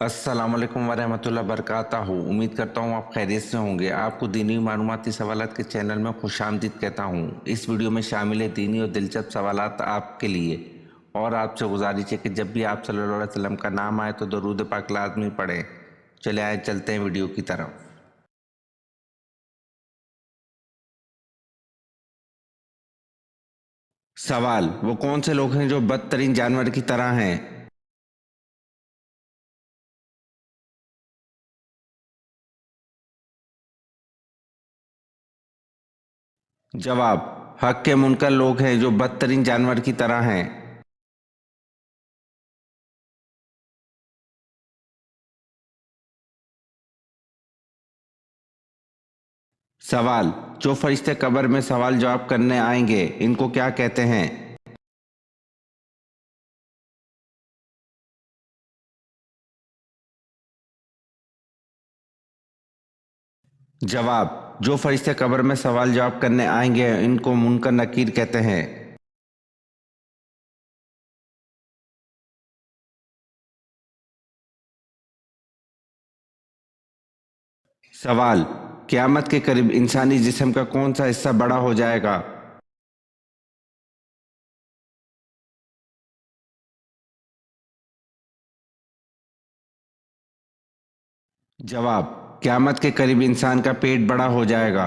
अस्सलाम वालेकुम वरहमतुल्लाह वबरकातुहू। उम्मीद करता हूँ आप खैरियत से होंगे। आपको दीनी मालूमाती सवालात के चैनल में खुशामदीद कहता हूँ। इस वीडियो में शामिल है दीनी और दिलचस्प सवालात आपके लिए। और आपसे गुजारिश है कि जब भी आप सल्लल्लाहु अलैहि वसल्लम का नाम आए तो दरूद पाक लाज़मी पढ़ें। चले आए चलते हैं वीडियो की तरफ। सवाल: वो कौन से लोग हैं जो बदतरीन जानवर की तरह हैं? जवाब: हक के मुनकर लोग हैं जो बदतरीन जानवर की तरह हैं। सवाल: जो फरिश्ते कब्र में सवाल जवाब करने आएंगे इनको क्या कहते हैं? जवाब: जो फरिश्ते कब्र में सवाल जवाब करने आएंगे इनको मुनकर नकीर कहते हैं। सवाल: क़यामत के करीब इंसानी जिस्म का कौन सा हिस्सा बड़ा हो जाएगा? जवाब: क़यामत के करीब इंसान का पेट बड़ा हो जाएगा।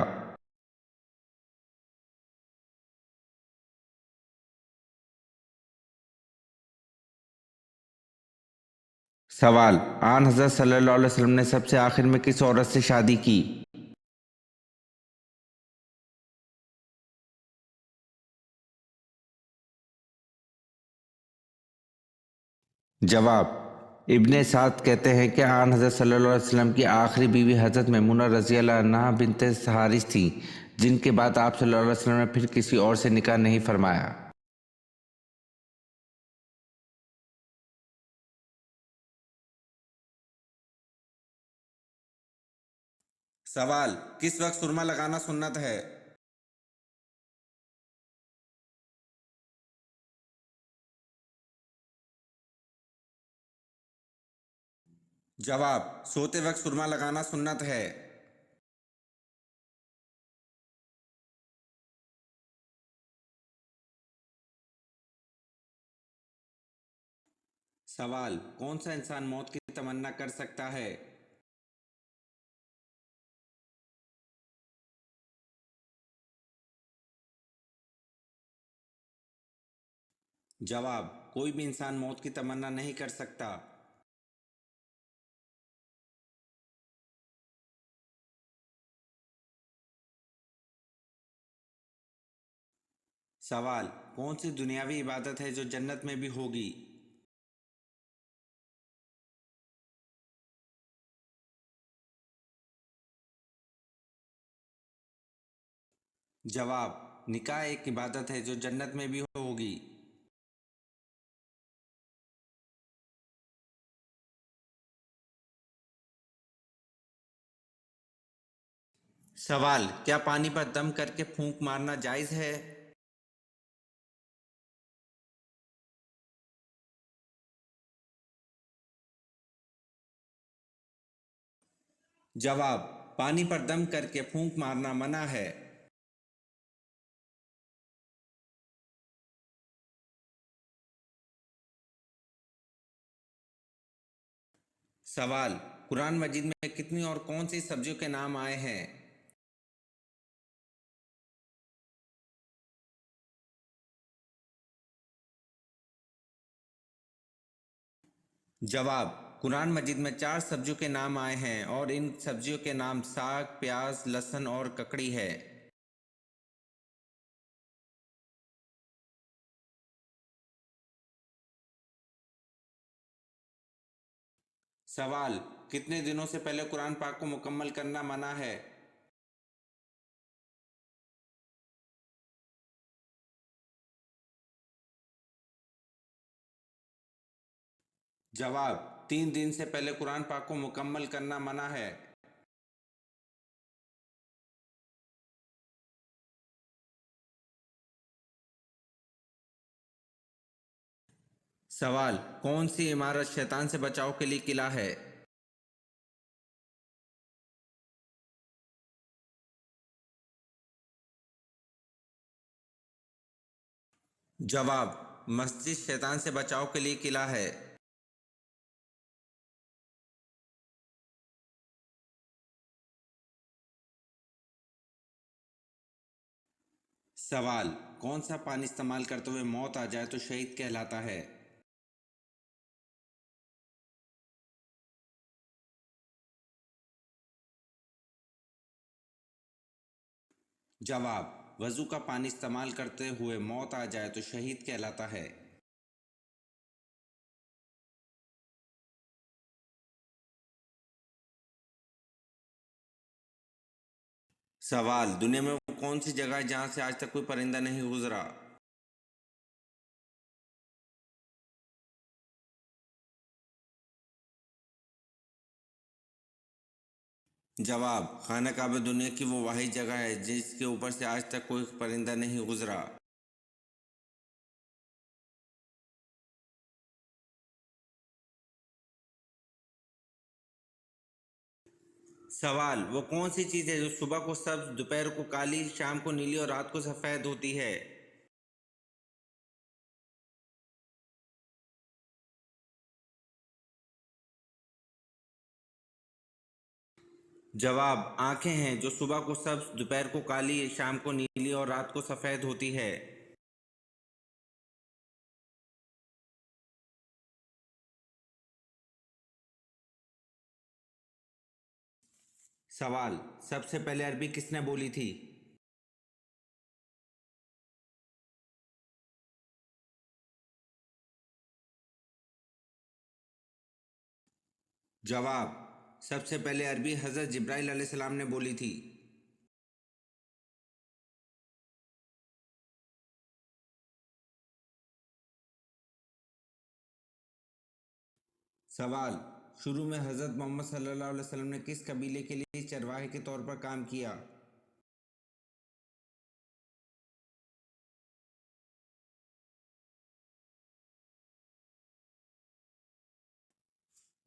सवाल: आन हज़रत सल्लल्लाहु अलैहि वसल्लम ने सबसे आखिर में किस औरत से शादी की? जवाब: इब्ने साद कहते हैं कि आन हज़रत सल्लल्लाहु अलैहि वसल्लम की आखिरी बीवी हज़रत मैमूना रज़ियल्लाहु अन्हा बिनते हारिस थी, जिनके बाद आप सल्लल्लाहु अलैहि वसल्लम ने फिर किसी और से निकाह नहीं फरमाया। सवाल: किस वक्त सुरमा लगाना सुन्नत है? जवाब: सोते वक्त सुरमा लगाना सुन्नत है। सवाल: कौन सा इंसान मौत की तमन्ना कर सकता है? जवाब: कोई भी इंसान मौत की तमन्ना नहीं कर सकता। सवाल: कौन सी दुनियावी इबादत है जो जन्नत में भी होगी? जवाब: निकाह एक इबादत है जो जन्नत में भी होगी। सवाल: क्या पानी पर दम करके फूंक मारना जायज़ है? जवाब: पानी पर दम करके फूंक मारना मना है। सवाल: कुरान मजीद में कितनी और कौन सी सब्जियों के नाम आए हैं? जवाब: कुरान मजीद में 4 सब्जियों के नाम आए हैं और इन सब्जियों के नाम साग, प्याज, लहसुन और ककड़ी है। सवाल: कितने दिनों से पहले कुरान पाक को मुकम्मल करना मना है? जवाब: 3 दिन से पहले कुरान पाक को मुकम्मल करना मना है। सवाल: कौन सी इमारत शैतान से बचाव के लिए किला है? जवाब: मस्जिद शैतान से बचाव के लिए किला है। सवाल: कौन सा पानी इस्तेमाल करते हुए मौत आ जाए तो शहीद कहलाता है? जवाब: वजू का पानी इस्तेमाल करते हुए मौत आ जाए तो शहीद कहलाता है। सवाल: दुनिया में वो कौन सी जगह है जहां से आज तक कोई परिंदा नहीं गुजरा? जवाब: खाना काबा दुनिया की वो वाहिद जगह है जिसके ऊपर से आज तक कोई परिंदा नहीं गुजरा। सवाल: वो कौन सी चीज़ है जो सुबह को सब्ज, दोपहर को काली, शाम को नीली और रात को सफ़ेद होती है? जवाब: आंखें हैं जो सुबह को सब्ज, दोपहर को काली, शाम को नीली और रात को सफ़ेद होती है। सवाल: सबसे पहले अरबी किसने बोली थी? जवाब: सबसे पहले अरबी हज़रत जिब्राइल अलैहिस्सलाम ने बोली थी। सवाल: शुरू में हज़रत मोहम्मद सल्लल्लाहु अलैहि वसल्लम ने किस कबीले के लिए चरवाहे के तौर पर काम किया?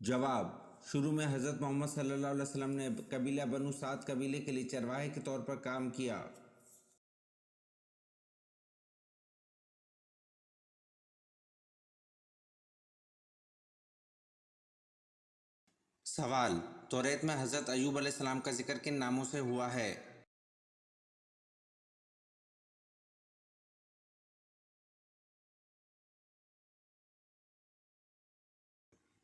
जवाब: शुरू में हज़रत मोहम्मद सल्लल्लाहु अलैहि वसल्लम ने कबीला बनु साद कबीले के लिए चरवाहे के तौर पर काम किया। सवाल: तौरेत में हज़रत अय्यूब अलैहिस्सलाम का जिक्र किन नामों से हुआ है?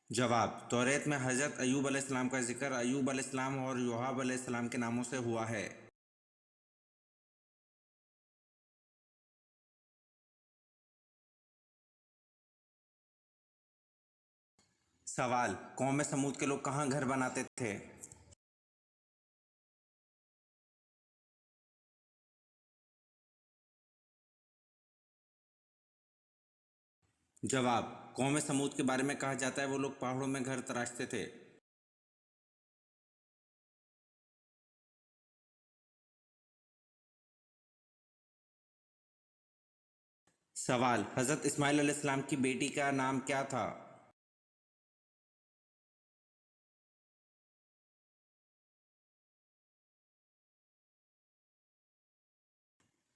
जवाब: तौरेत में हज़रत अय्यूब अलैहिस्सलाम का जिक्र अय्यूब अलैहिस्सलाम और योहाब अलैहिस्सलाम के नामों से हुआ है। सवाल: कौम समूद के लोग कहाँ घर बनाते थे? जवाब: कौम समूद के बारे में कहा जाता है वो लोग पहाड़ों में घर तराशते थे। सवाल: हज़रत इस्माइल अलैहिस्सलाम की बेटी का नाम क्या था?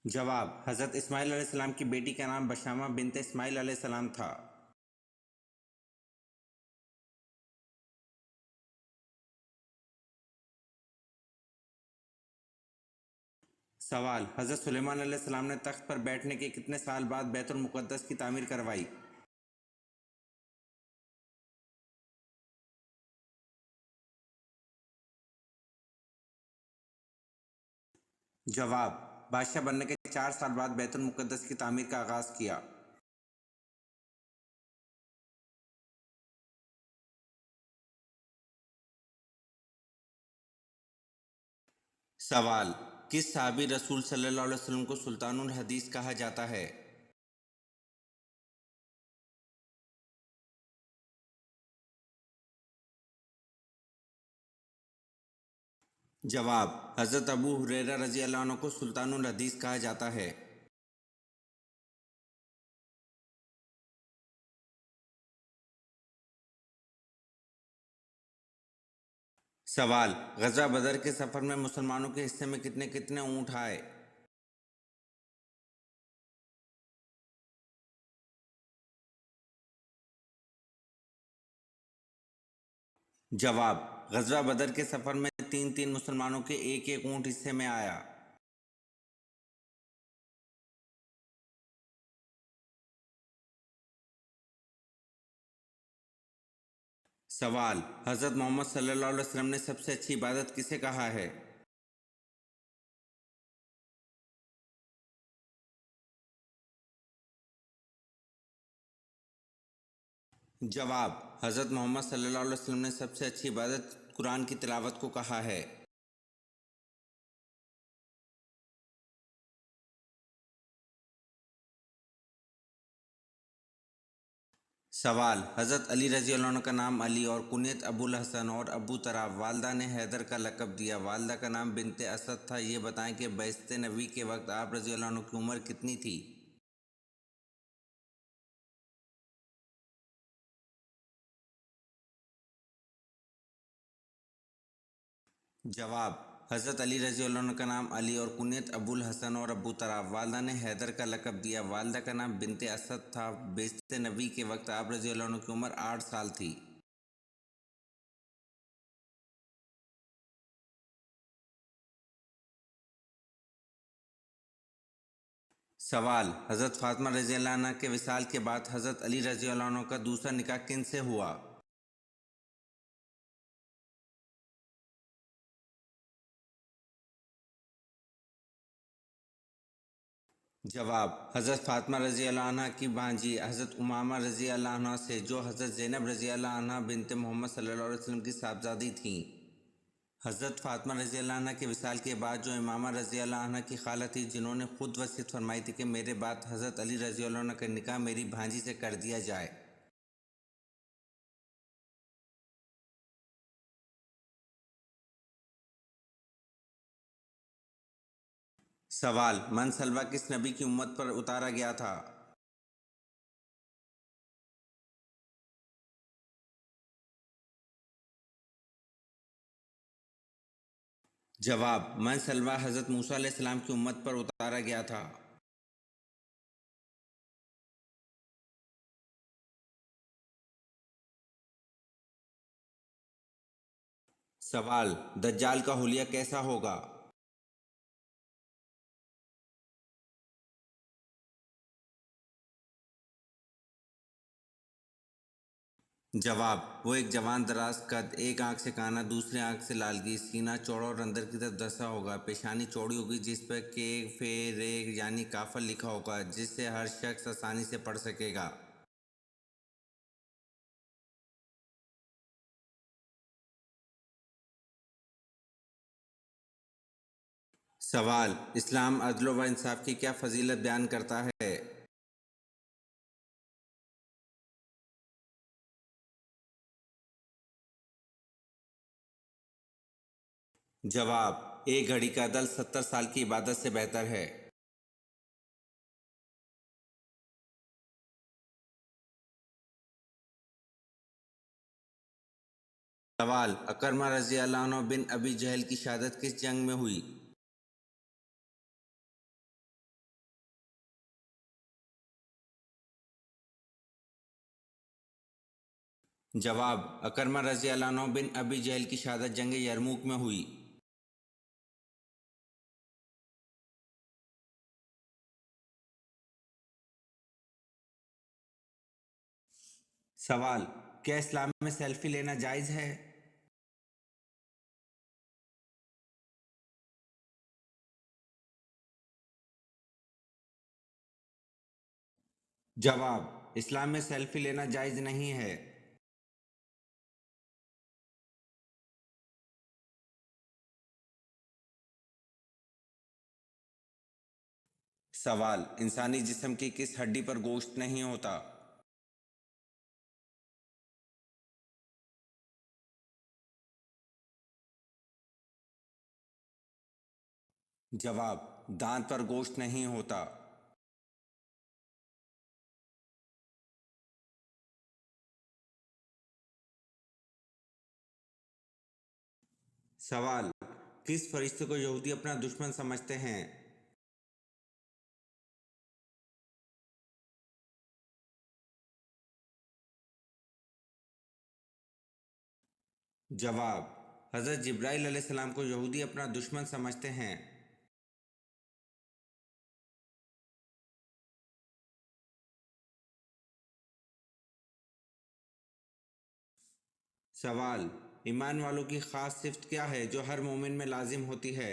जवाब: हज़रत इस्माइल अलैहिस्सलाम की बेटी का नाम बशामा बिनते इस्माइल अलैहिस्सलाम था। सवाल: हज़रत सुलेमान अलैहिस्सलाम ने तख्त पर बैठने के कितने साल बाद बैतुल मुक़द्दस की तामीर करवाई? जवाब: बादशाह बनने के 4 साल बाद बैतुल मुक़द्दस की तामीर का आगाज़ किया। सवाल: किस सहाबी रसूल सल्लल्लाहु अलैहि वसल्लम को सुल्तानुल हदीस कहा जाता है? जवाब: हज़रत अबू हुरैरा रज़ी अल्लाह अन्हु को सुल्तानुल हदीस कहा जाता है। सवाल: ग़ज़वा बदर के सफ़र में मुसलमानों के हिस्से में कितने कितने ऊँट आए? जवाब: ग़ज़वा बदर के सफ़र में तीन तीन मुसलमानों के एक एक ऊँट हिस्से में आया। सवाल: हज़रत मोहम्मद सल्लल्लाहु अलैहि वसल्लम ने सबसे अच्छी इबादत किसे कहा है? जवाब: हज़रत मोहम्मद सल्लल्लाहु अलैहि वसल्लम ने सबसे अच्छी इबादत कुरान की तिलावत को कहा है। सवाल: हज़रत अली रज़ी अल्लाह अन्हु का नाम अली और कुनियत अबुल हसन और अबू तराब, वालदा ने हैदर का लक़ब दिया, वालदा का नाम बिनते असद था। ये बताएं कि बैसत नबी के वक्त आप रज़ी अल्लाह अन्हु की उम्र कितनी थी? जवाब: हज़रत अली रज़ी अल्लाह अन्हु का नाम अली और कुनियत अबुल हसन और अबू तराब, वालदा ने हैदर का लक़ब दिया, वालदा का नाम बिनते असद था। बैसत नबी के वक्त आप रज़ी अल्लाह अन्हु की उम्र 8 साल थी। सवाल: हज़रत फ़ातिमा रज़ी अल्लाह अन्हा के विसाल के बाद हज़रत अली रज़ी अल्लाह अन्हु का दूसरा निकाह किन से हुआ? जवाब: हज़रत फ़ातिमा रज़ी अल्लाह अन्हा की भांजी हज़रत उमामा रज़ी अल्लाह अन्हा से, जो हज़रत ज़ैनब रज़ी अल्लाह अन्हा बिनते मोहम्मद सल्लल्लाहु अलैहि वसल्लम की साहबजादी थीं। हज़रत फ़ातिमा रज़ी अल्लाह अन्हा के विसाल के बाद जो इमामा रज़ी अल्लाह अन्हा की खाला थी, जिन्होंने खुद वसीयत फरमाई थी कि मेरे बाद हज़रत अली रज़ी अल्लाह अन्हु का निकाह मेरी भांजी से कर दिया जाए। सवाल: मन सलवा किस नबी की उम्मत पर उतारा गया था? जवाब: मन सलवा हज़रत मूसा अलैहिस्सलाम की उम्मत पर उतारा गया था। सवाल: दज्जाल का हुलिया कैसा होगा? जवाब: वो एक जवान दराज कद, एक आंख से काना, दूसरी आंख से लालगी, सीना चौड़ा और अंदर की तरफ धंसा होगा, पेशानी चौड़ी होगी जिस पर के फे रे यानी काफल लिखा होगा, जिससे हर शख्स आसानी से पढ़ सकेगा। सवाल: इस्लाम अदल व इंसाफ की क्या फजीलत बयान करता है? जवाब: एक घड़ी का दल 70 साल की इबादत से बेहतर है। सवाल: अकरमा रज़ी अल्लाह अन्हु बिन अबी जहल की शहादत किस जंग में हुई? जवाब: अकरमा रज़ी अल्लाह अन्हु बिन अबी जहल की शहादत जंग यरमूक में हुई। सवाल: क्या इस्लाम में सेल्फी लेना जायज़ है? जवाब: इस्लाम में सेल्फी लेना जायज़ नहीं है। सवाल: इंसानी जिस्म की किस हड्डी पर गोश्त नहीं होता? जवाब: दांत पर गोश्त नहीं होता। सवाल: किस फरिश्ते को यहूदी अपना दुश्मन समझते हैं? जवाब: हज़रत जिब्राइल अलैहिस्सलाम को यहूदी अपना दुश्मन समझते हैं। सवाल: ईमान वालों की ख़ास सिफ़त क्या है जो हर मोमिन में लाजिम होती है?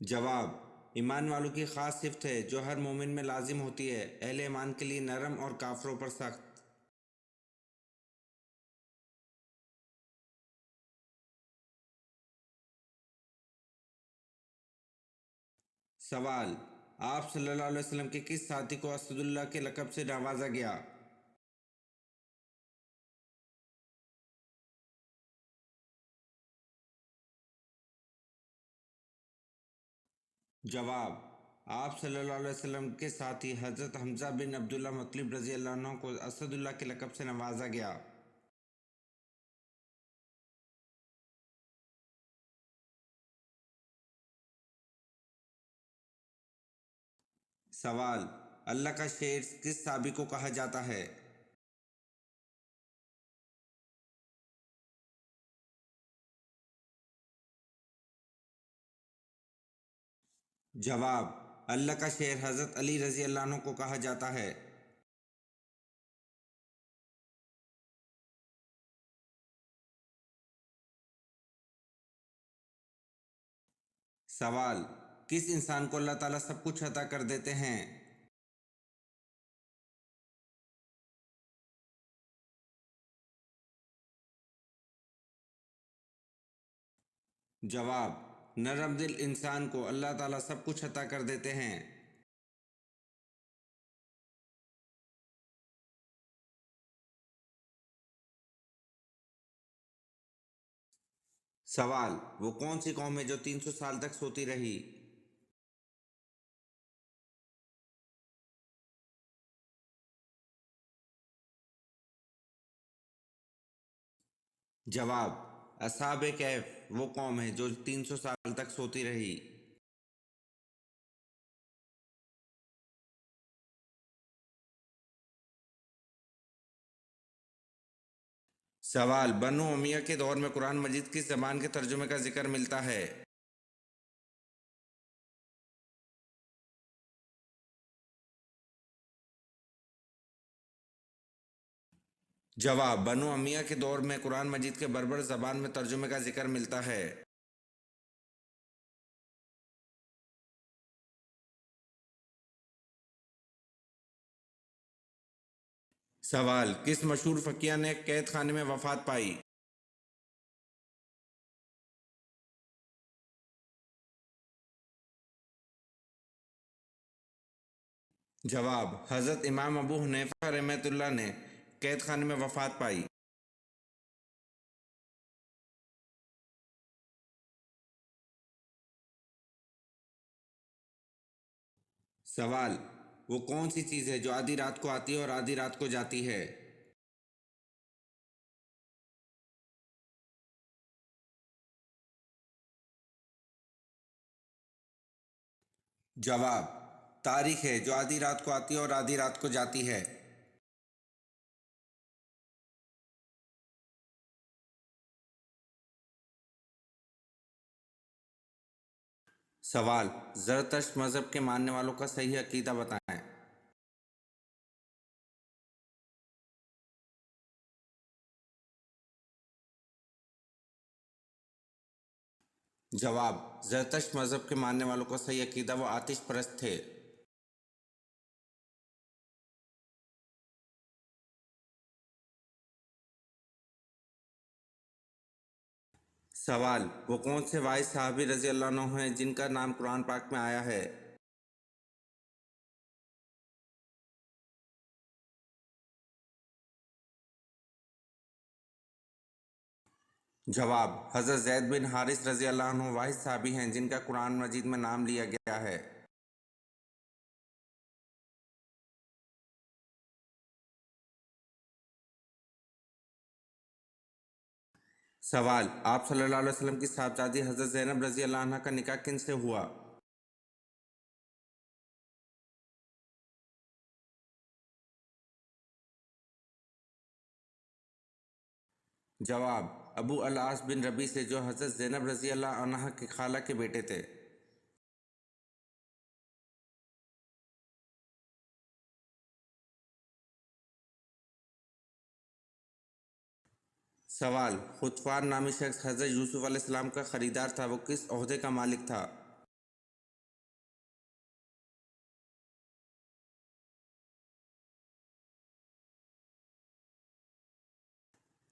जवाब: ईमान वालों की ख़ास सिफ़त है जो हर मोमिन में लाजिम होती है, अहले ईमान के लिए नरम और काफिरों पर सख्त। सवाल: आप सल्लल्लाहु अलैहि वसल्लम के किस साथी को असदुल्लाह के लक़ब से नवाजा गया? जवाब: आप सल्लल्लाहु अलैहि वसल्लम के साथी हज़रत हमज़ा बिन अब्दुल्ला मुत्तलिब रज़ी अल्लाह अन्हु को असदुल्लाह के लक़ब से नवाजा गया। सवाल: अल्लाह का शेर किस साबी को कहा जाता है? जवाब: अल्लाह का शेर हज़रत अली रज़ी अल्लाह अन्हु को कहा जाता है। सवाल: किस इंसान को अल्लाह ताला सब कुछ अता कर देते हैं? जवाब: नरम दिल इंसान को अल्लाह ताला सब कुछ अता कर देते हैं। सवाल: वो कौन सी कौम है जो 300 साल तक सोती रही? जवाब: असहाबे कहफ वो कौम है जो 300 साल तक सोती रही। सवाल: बनु उमैया के दौर में कुरान मजीद किस ज़बान के तर्जुमे का जिक्र मिलता है? जवाब: बनु उमैया के दौर में कुरान मजीद के बर्बर ज़बान में तर्जुमे का जिक्र मिलता है। सवाल: किस मशहूर फ़कीह ने कैद खाने में वफ़ात पाई? जवाब: हज़रत इमाम अबू हनीफा रहमतुल्लाह ने कैद खाने में वफ़ात पाई। सवाल: वो कौन सी चीज़ है जो आधी रात को आती है और आधी रात को जाती है? जवाब: तारीख है जो आधी रात को आती है और आधी रात को जाती है। सवाल: ज़रतश्त मज़हब के मानने वालों का सही अकीदा बताएं। जवाब: ज़रतश्त मज़हब के मानने वालों का सही अकीदा वो आतिश परस्त थे। सवाल: वो कौन से वाहिद सहाबी रज़ी अल्लाह अन्हु हैं जिनका नाम कुरान पाक में आया है? जवाब: हज़रत ज़ैद बिन हारिस रज़ी अल्लाह अन्हु वाहिद सहाबी हैं जिनका कुरान मजीद में नाम लिया गया है। सवाल: आप सल्लल्लाहु अलैहि वसल्लम की साहबजादी हज़रत ज़ैनब रज़ी अल्लाह अन्हा का निकाह किन से हुआ? जवाब: अबू अल-आस बिन रबी से, जो हज़रत ज़ैनब रज़ी अल्लाह अन्हा की खाला के बेटे थे। सवाल: खुतफान नामी शख्स हज़रत यूसुफ अलैहिस्सलाम का ख़रीदार था, वो किस ओहदे का मालिक था?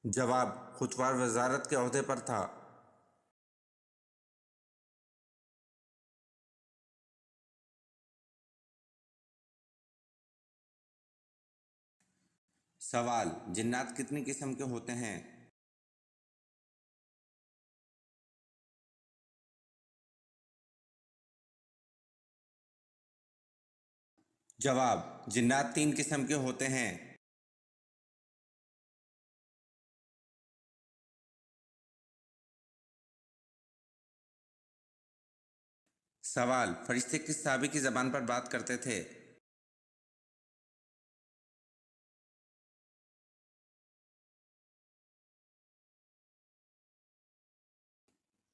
जवाब: खुतवार वजारत के ओहदे पर था। सवाल: जिन्नात कितनी किस्म के होते हैं? जवाब: जिन्नात 3 किस्म के होते हैं। सवाल: फरिश्ते किस साहबी की ज़बान पर बात करते थे?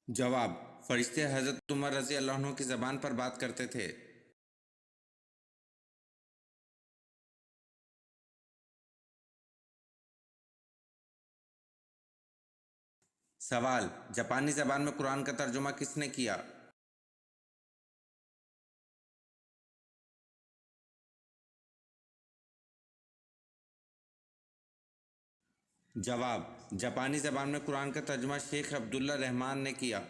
जवाब: फरिश्ते हज़रत उमर रज़ी अल्लाह अन्हु की ज़बान पर बात करते थे। सवाल: जापानी ज़बान में कुरान का तर्जुमा किसने किया? जवाब: जापानी ज़बान में कुरान का तर्जुमा शेख अब्दुल्ला रहमान ने किया।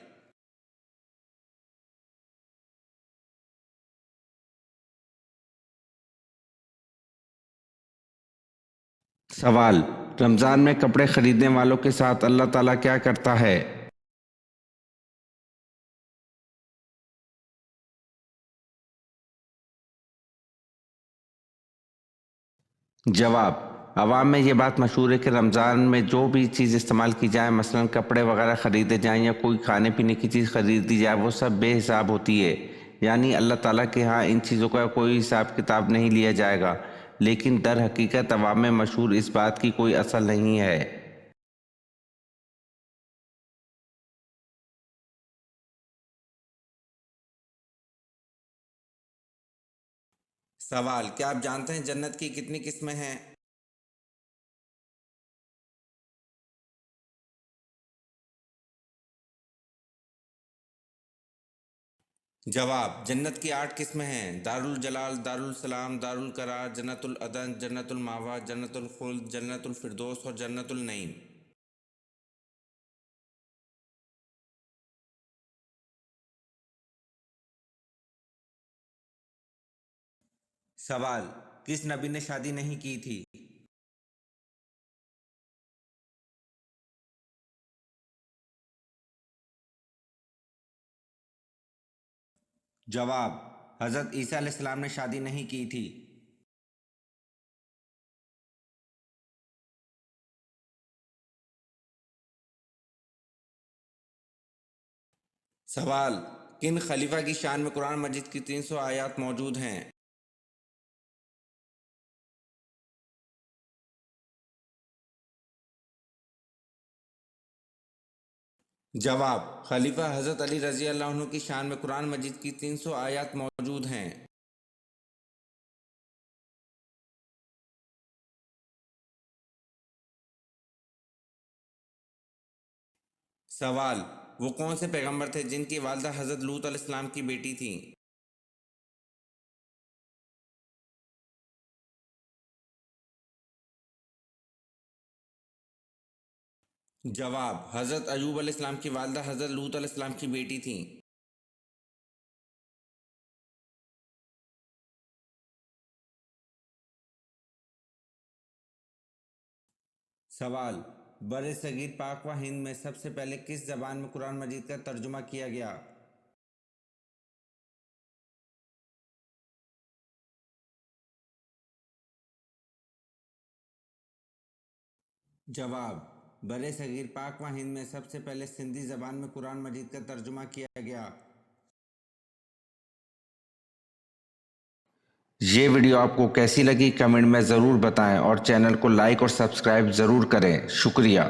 सवाल: रमज़ान में कपड़े खरीदने वालों के साथ अल्लाह ताला क्या करता है? जवाब: अवाम में ये बात मशहूर है कि रमज़ान में जो भी चीज़ इस्तेमाल की जाए, मसलन कपड़े वगैरह ख़रीदे जाएं या कोई खाने पीने की चीज़ ख़रीदी जाए, वो सब बेहिसाब होती है। यानी अल्लाह ताला के यहाँ इन चीज़ों का कोई हिसाब किताब नहीं लिया जाएगा। लेकिन दर हकीकत अवाम में मशहूर इस बात की कोई असल नहीं है। सवाल: क्या आप जानते हैं जन्नत की कितनी किस्में हैं? जवाब: जन्नत की 8 किस्में हैं। दारुल जलाल, दारुल सलाम, दारुल करार, जन्नतुल अदन, जन्नतुल मावा, जन्नतुल खुल्द, जन्नतुल फिरदौस और जन्नतुल नईम। सवाल: किस नबी ने शादी नहीं की थी? जवाब: हज़रत ईसा अलैहिस्सलाम ने शादी नहीं की थी। सवाल: किन खलीफा की शान में कुरान मजीद की 300 आयत मौजूद हैं? जवाब: खलीफा हज़रत अली रज़ी अल्लाह अन्हु की शान में कुरान मजीद की 300 आयत मौजूद हैं। सवाल: वो कौन से पैगंबर थे जिनकी वालदा हज़रत लूत अलैहिस्सलाम की बेटी थी? जवाब: हज़रत अयूब अलैहिस्सलाम की वालदा हज़रत लूत अलैहिस्सलाम की बेटी थी। सवाल: बर सगीर पाक व हिंद में सबसे पहले किस ज़बान में कुरान मजीद का तर्जुमा किया गया? जवाब: برِ صغیر پاک و ہند میں سب سے پہلے سندھی زبان میں قرآن مجید کا ترجمہ کیا گیا۔ یہ ویڈیو آپ کو کیسی لگی کمنٹ میں ضرور بتائیں اور چینل کو لائک اور سبسکرائب ضرور کریں۔ شکریہ۔